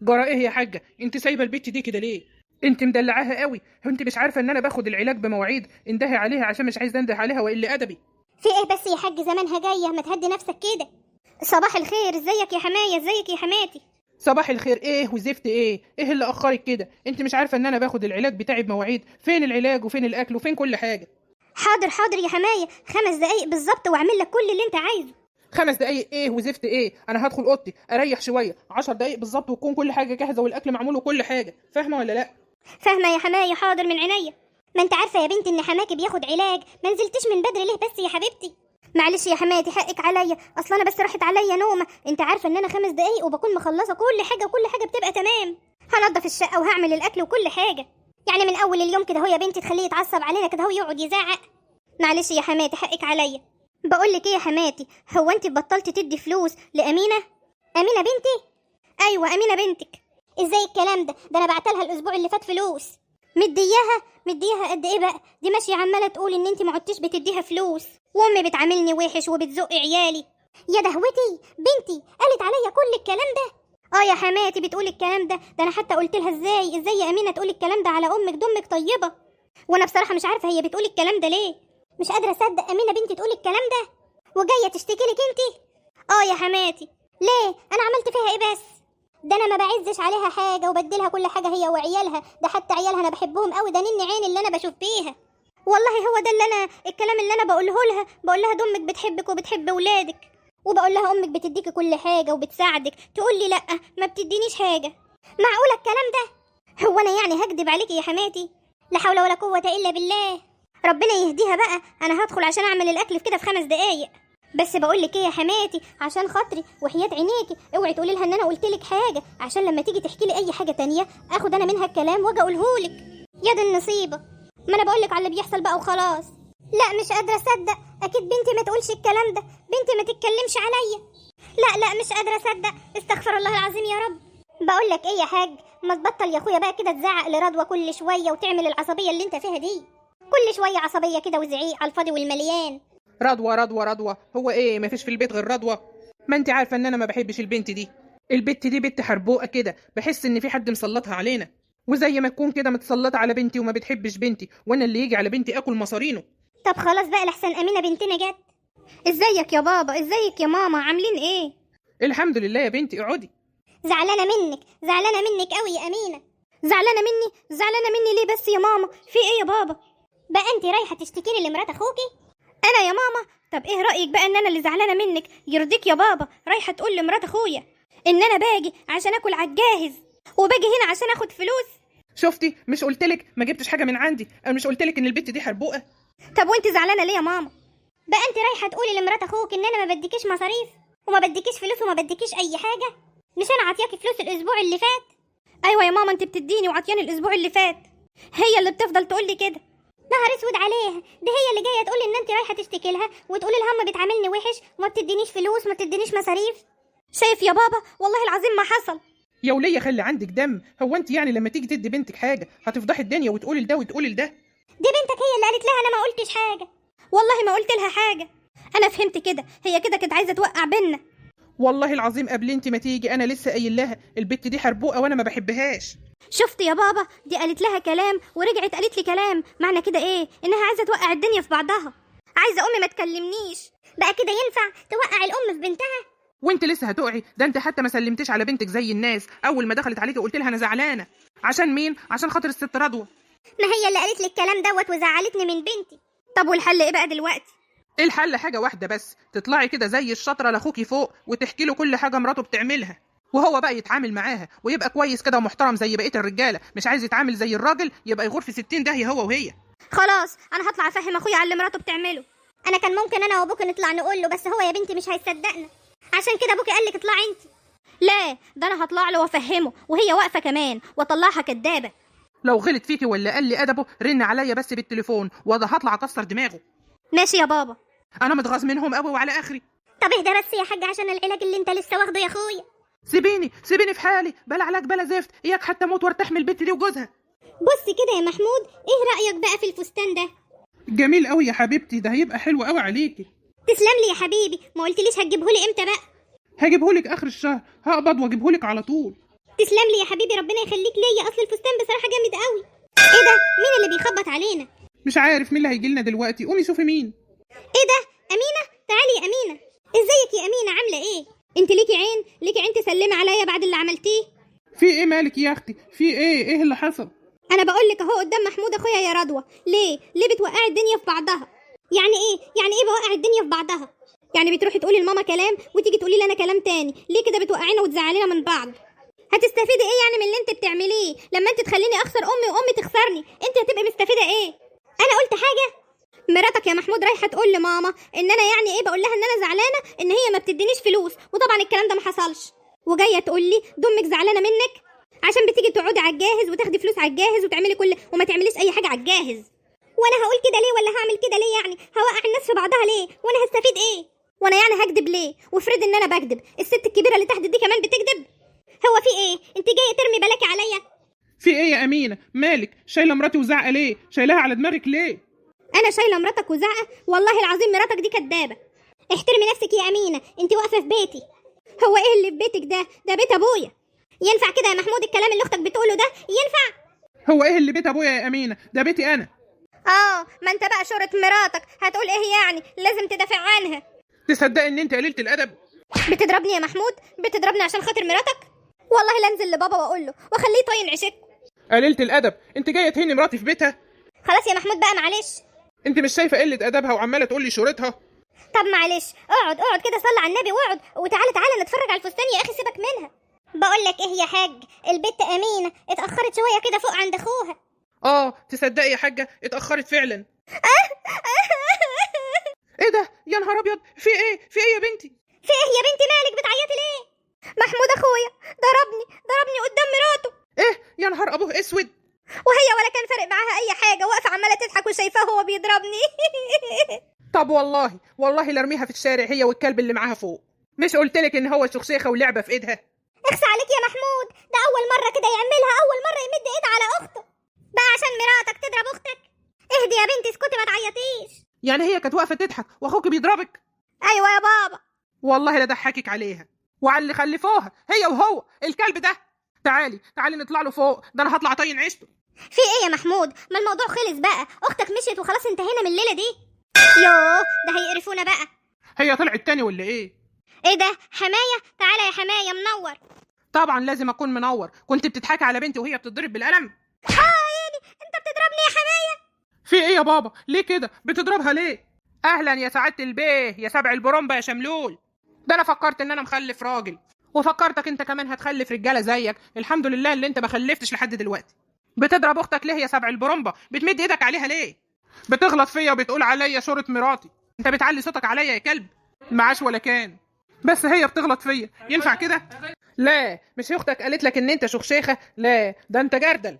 جرى ايه يا حاجه؟ انت سايبه البت دي كده ليه؟ انت مدلعاها قوي. انت مش عارفه ان انا باخد العلاج بمواعيد؟ اندهي عليها عشان مش عايز انده عليها والا ادبي. في ايه بس يا حاج؟ زمانها جايه، ما تهدي نفسك كده. صباح الخير، ازيك يا حمايه؟ ازيك يا حماتي؟ صباح الخير ايه وزفت ايه؟ ايه اللي اخرك كده؟ انت مش عارفه ان انا باخد العلاج بتاعي بمواعيد؟ فين العلاج وفين الاكل وفين كل حاجه؟ حاضر حاضر يا حمايه، 5 دقايق بالظبط واعمل لك كل اللي انت عايزه. 5 دقايق ايه وزفت ايه؟ انا هدخل اوضتي اريح شويه، 10 دقايق بالظبط وتكون كل حاجه جاهزه والاكل معمول وكل حاجه، فاهمه ولا لا؟ فاهمه يا حمايه، حاضر من عينيا. ما انت عارفه يا بنتي ان حماكي بياخد علاج، ما نزلتش من بدري ليه بس يا حبيبتي؟ معلش يا حماتي، حقك عليا، اصل انا بس راحت عليا نومه. انت عارفه ان انا 5 دقايق وبكون مخلصه كل حاجه وكل حاجه بتبقى تمام. هنضف الشقه وهعمل الاكل وكل حاجه. يعني من اول اليوم كده هو يا بنتي تخليه يتعصب علينا كده، هو يقعد يزعق. معلش يا حماتي، حقك عليا. بقول لك ايه يا حماتي، هو انت بطلتي تدي فلوس لامينه؟ امينه بنتي؟ ايوه امينه بنتك. ازاي الكلام ده انا بعتلها الاسبوع اللي فات فلوس. مديها قد ايه بقى؟ دي ماشيه عماله تقول ان انت ما عدتش بتديها فلوس، وامي بتعاملني وحش وبتزق عيالي. يا دهوتي، بنتي قالت عليا كل الكلام ده؟ اه يا حماتي بتقول الكلام ده انا حتى قلت لها ازاي يا امينه تقول الكلام ده على امك؟ دمك طيبه. وانا بصراحه مش عارفه هي بتقول الكلام ده ليه. مش قادره اصدق امينه بنتي تقول الكلام ده وجايه تشتكي لك انت. اه يا حماتي. ليه؟ انا عملت فيها ايه بس؟ ده انا ما بعزش عليها حاجه وبديلها كل حاجه هي وعيالها، ده حتى عيالها انا بحبهم قوي، ده نني عين اللي انا بشوف بيها. والله هو ده اللي انا الكلام اللي انا بقول لها ده امك بتحبك وبتحب ولادك، وبقول لها امك بتديكي كل حاجه وبتساعدك، تقول لي لا ما بتدينيش حاجه. معقوله الكلام ده؟ هو انا يعني هكدب عليكي يا حماتي؟ لا حول ولا قوه الا بالله. ربنا يهديها بقى. انا هدخل عشان اعمل الاكل في كده في 5 دقايق. بس بقول لك ايه يا حماتي، عشان خاطري وحياة عينيكي اوعي تقولي لها ان انا قلت لك حاجه، عشان لما تيجي تحكي لي اي حاجه تانية اخد انا منها الكلام واجي اقوله لك. يا دي النصيبه. ما انا بقول لك على اللي بيحصل بقى وخلاص. لا مش قادره اصدق، اكيد بنتي ما تقولش الكلام ده، بنتي ما تتكلمش عليا. لا مش قادره اصدق، استغفر الله العظيم يا رب. بقول لك ايه يا حاج، ما تبطل يا اخويا بقى كده تزعق لرضوى كل شويه وتعمل العصبيه اللي انت فيها دي. كل شويه عصبيه كده وزعيق على الفاضي والمليان. رضوى رضوى رضوى، هو ايه مفيش في البيت غير رضوى؟ ما انت عارفه ان انا ما بحبش البنت دي. البت دي بنت حربوقه كده، بحس ان في حد مسلطها علينا، وزي ما تكون كده متسلطه على بنتي وما بتحبش بنتي، وانا اللي يجي على بنتي اكل مصارينه. طب خلاص بقى لحسن امينه بنتنا جت. ازيك يا بابا؟ ازيك يا ماما؟ عاملين ايه؟ الحمد لله يا بنتي، اقعدي. زعلانه منك قوي يا امينه. زعلانه مني ليه بس يا ماما؟ في ايه يا بابا؟ بقى انت رايحه تشتكي لي لمرات اخوكي؟ انا يا ماما؟ طب ايه رايك بقى ان انا اللي زعلانه منك؟ يرضيك يا بابا رايحه تقول لمرات اخويا ان انا باجي عشان اكل على الجاهز وباجي هنا عشان اخد فلوس؟ شفتي؟ مش قلتلك ما جبتش حاجه من عندي؟ انا مش قلتلك ان البت دي حربوقه؟ طب وانت زعلانه ليه يا ماما؟ بقى انت رايحه تقولي لمرات اخوك ان انا ما بديكيش مصاريف وما بديكيش فلوس وما بديكيش اي حاجه؟ مش انا عطياكي فلوس الاسبوع اللي فات؟ ايوه يا ماما، انت بتديني وعطياني الاسبوع اللي فات. هي اللي بتفضل تقول لي كده. نهار اسود عليها، ده هي اللي جايه تقول ان انت رايحه تشتكي لها وتقولي لها امي بتعاملني وحش وما بتدينيش فلوس وما بتدينيش مصاريف. شايف يا بابا؟ والله العظيم ما حصل. يا وليه خلي عندك دم. هو انت يعني لما تيجي تدي بنتك حاجه هتفضحي الدنيا وتقولي لده وتقولي لده؟ دي بنتك هي اللي قالت لها انا ما قلتش حاجه. والله ما قلت لها حاجه، انا فهمت كده، هي كده كانت عايزه توقع بينا. والله العظيم قبل انت ما تيجي انا لسه قايل لها البت دي حربوقه وانا ما بحبهاش. شفت يا بابا؟ دي قالت لها كلام ورجعت قالت لي كلام، معنى كده ايه؟ انها عايزه توقع الدنيا في بعضها، عايزه امي ما تكلمنيش. بقى كده ينفع توقع الام في بنتها؟ وانت لسه هتقعي؟ ده انت حتى ما سلمتش على بنتك زي الناس. اول ما دخلت عليكي قلت لها انا زعلانه. عشان مين؟ عشان خاطر الست رضوى. ما هي اللي قالت لي الكلام دوت وزعلتني من بنتي. طب والحل ايه بقى دلوقتي؟ الحل حاجه واحده بس، تطلعي كده زي الشطره لاخوكي فوق وتحكي له كل حاجه مراته بتعملها، وهو بقى يتعامل معاها ويبقى كويس كده ومحترم زي بقيه الرجاله. مش عايز يتعامل زي الراجل يبقى يغور في 60 داهيه هو وهي. خلاص انا هطلع افهم اخويا على اللي مراته بتعمله. انا كان ممكن انا وابوك نطلع نقول له، بس هو يا بنتي مش هيصدقنا، عشان كده ابوكي قال لك اطلعي انت. لا، ده انا هطلع له وافهمه وهي واقفه كمان واطلعها كدابه. لو غلط فيكي ولا قال لي ادبه رن عليا بس بالتليفون وده هطلع اكسر دماغه. ماشي يا بابا. انا متغاظ منهم قوي وعلى اخري. طب اهدى بس يا حاج عشان العلاج اللي انت لسه واخده يا اخويا. سيبيني في حالي، بلا علاج بلا زفت، اياك حتى اموت وارتاح من البت دي وجوزها. بص كده يا محمود، ايه رايك بقى في الفستان ده؟ جميل قوي يا حبيبتي، ده هيبقى حلو قوي عليكي. تسلم لي يا حبيبي، ما قلتليش هتجيبهولي امتى بقى؟ هجيبهولك اخر الشهر، هقبض واجيبهولك على طول. تسلم لي يا حبيبي، ربنا يخليك ليا، اصل الفستان بصراحه جامد قوي. ايه ده؟ مين اللي بيخبط علينا؟ مش عارف مين اللي هيجي لنا دلوقتي، قومي شوفي مين. ايه ده؟ امينه، تعالي يا امينه. ازيك يا امينه، عامله ايه؟ انت ليكي عين تسلمي عليا بعد اللي عملتيه. في ايه مالك يا اختي؟ في ايه اللي حصل؟ انا بقول لك اهو قدام محمود اخويا يا رضوى، ليه بتوقعي الدنيا في بعضها؟ يعني ايه بوقع الدنيا في بعضها؟ يعني بتروحي تقولي لماما كلام وتيجي تقولي لي انا كلام تاني، ليه كده بتوقعينا وتزعلينا من بعض؟ هتستفيدي ايه يعني من اللي انت بتعمليه؟ لما انت تخليني اخسر امي وامي تخسرني، انت هتبقي مستفيده ايه؟ انا قلت حاجه؟ مراتك يا محمود رايحه تقول لماما ان انا يعني ايه، بقول لها ان انا زعلانه ان هي ما بتدينيش فلوس، وطبعا الكلام ده ما حصلش، وجايه تقول لي دمك زعلانه منك عشان بتيجي تقعدي على الجاهز وتاخدي فلوس على الجاهز وتعملي وما تعمليش اي حاجه على الجاهز. وانا هقول كده ليه ولا هعمل كده ليه؟ يعني هوقع الناس في بعضها ليه؟ وانا هستفيد ايه؟ وانا يعني هكدب ليه؟ وافرض ان انا بكدب، الست الكبيره اللي تحت دي كمان بتكدب؟ هو في ايه؟ انت جايه ترمي بلاكي عليا؟ في ايه يا امينه؟ مالك شايله مراتي وزعقه ليه؟ شايلها على دماغك ليه؟ انا شايله مراتك وزعقه؟ والله العظيم مراتك دي كدابه. احترمي نفسك يا امينه، انت واقفه في بيتي. هو ايه اللي في بيتك ده بيت ابويا. ينفع كده يا محمود الكلام اللي اختك بتقوله ده؟ ينفع؟ هو ايه اللي بيت ابويا يا امينه؟ ده بيتي انا. ما انت بقى شورة مراتك، هتقول ايه يعني؟ لازم تدافع عنها. تصدق ان انت قليله الادب؟ بتضربني يا محمود؟ بتضربني عشان خاطر مراتك؟ والله لا انزل لبابا واقول له واخليه يطين عشك. قليله الادب، انت جايه تهني مراتي في بيتها؟ خلاص يا محمود بقى، معلش. انت مش شايفه قله ادبها وعماله تقول لي شورتها؟ طب معلش، اقعد كده، صلي على النبي واقعد، وتعالى نتفرج على الفستان يا اخي، سيبك منها. بقول لك ايه يا حاج، البت امينه اتاخرت شويه كده فوق عند اخوها. تصدقي يا حاجه اتاخرت فعلا. ايه ده يا نهار ابيض؟ في ايه يا بنتي؟ في ايه يا بنتي؟ مالك بتعيطي ليه؟ محمود اخويا ضربني قدام مراته. ايه يا نهار ابوه اسود؟ وهي ولا كان فارق معاها اي حاجه، واقفه عماله تضحك وشايفاه هو بيضربني. طب والله لارميها في الشارع هي والكلب اللي معاها فوق. مش قلتلك ان هو شخشيخه ولعبه في ايدها؟ اخس عليك يا محمود، ده اول مره كده يعملها، اول مره يمد ايد على اخته بقى عشان مراتك تضرب اختك. اهدي يا بنتي، اسكتي ما تعيطيش. يعني هي كانت واقفه تضحك واخوك بيضربك؟ ايوه يا بابا. والله لا ضحكك عليها وعلى اللي خلفوها هي وهو الكلب ده. تعالي نطلع له فوق، ده انا هطلع طين عيشته. في ايه يا محمود؟ ما الموضوع خلص بقى، اختك مشيت وخلاص انتهينا من الليله دي. يوه، ده هيقرفونا بقى. هي طلعت تاني ولا ايه؟ ايه ده؟ حمايه، تعالى يا حمايه منور. طبعا لازم اكون منور، كنت بتضحكي على بنتي وهي بتتضرب بالقلم؟ عيني، انت بتضربني يا حمايه؟ في ايه يا بابا؟ ليه كده بتضربها ليه؟ اهلا يا سعاده البيه، يا سبع البرومبا يا شملول. ده انا فكرت ان انا مخلف راجل، وفكرتك انت كمان هتخلف رجاله زيك. الحمد لله اللي انت ما خلفتش لحد دلوقتي. بتضرب اختك ليه يا سبع البرومبا؟ بتمد ايدك عليها ليه؟ بتغلط فيا وبتقول عليا شورة مراتي. انت بتعلي صوتك عليا يا كلب، معاش ولا كان. بس هي بتغلط فيا، ينفع كده؟ لا، مش اختك قالت لك ان انت شخشيخه؟ لا، ده انت جردل.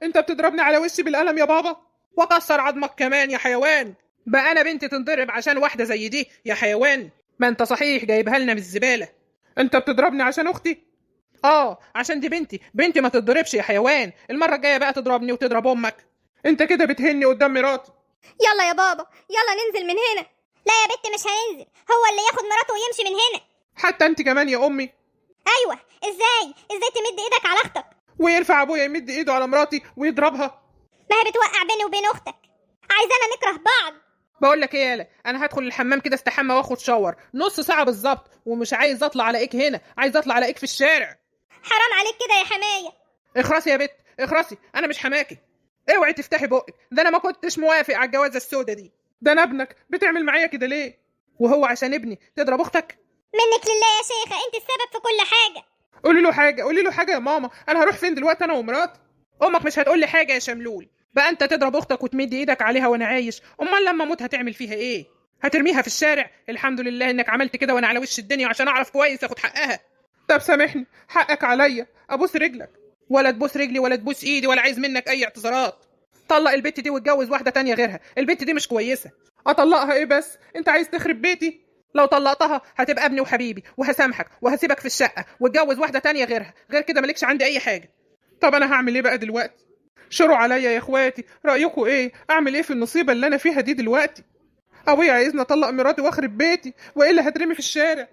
انت بتضربني على وشي بالقلم يا بابا، وكسر عظمك كمان يا حيوان. بقى انا بنتي تنضرب عشان واحده زي دي يا حيوان؟ ما انت صحيح جايبها لنا من الزباله. انت بتضربني عشان اختي؟ عشان دي بنتي ما تتضربش يا حيوان. المره الجايه بقى تضربني وتضرب امك. انت كده بتهني قدام مراتي. يلا يا بابا، يلا ننزل من هنا. لا يا بت، مش هننزل، هو اللي ياخد مراته ويمشي من هنا. حتى انت كمان يا امي؟ ايوه، ازاي تمد ايدك على اختك؟ وينفع ابويا يمد ايده على مراتي ويضربها؟ ما هي بتوقع بيني وبين اختك، عايزانا نكره بعض. بقول لك ايه يالا، انا هدخل الحمام كده استحمى واخد شاور نص ساعه بالظبط، ومش عايز اطلع الاقيك هنا، عايز اطلع الاقيك في الشارع. حرام عليك كده يا حمايه. اخرسي يا بت اخرسي، انا مش حماكي. اوعي تفتحي بقك، ده انا ما كنتش موافق على الجوازه السودة دي. ده انا ابنك، بتعمل معايا كده ليه؟ وهو عشان ابني تضرب اختك؟ منك لله يا شيخه، انت السبب في كل حاجه. قولي له حاجه يا ماما. انا هروح فين دلوقتي انا ومراتي؟ امك مش هتقول لي حاجه يا شملول. بقى انت تضرب اختك وتمد ايدك عليها وانا عايش؟ امال لما اموت هتعمل فيها ايه؟ هترميها في الشارع؟ الحمد لله انك عملت كده وانا على وش الدنيا عشان اعرف كويس اخد حقها. طب سامحني، حقك عليا، ابوس رجلك. ولا تبوس رجلي ولا تبوس ايدي، ولا عايز منك اي اعتذارات. طلق البت دي واتجوز واحده تانية غيرها، البت دي مش كويسه. اطلقها ايه بس؟ انت عايز تخرب بيتي؟ لو طلقتها هتبقى ابني وحبيبي، وهسامحك وهسيبك في الشقه واتجوز واحده تانية غيرها، غير كده مالكش عندي اي حاجه. طب انا هعمل ايه بقى دلوقتي؟ شروا عليا يا اخواتي، رايكم ايه؟ اعمل ايه في النصيبه اللي انا فيها دي دلوقتي؟ ابويا عايزني اطلق مراتي واخرب بيتي، والا هترمي في الشارع.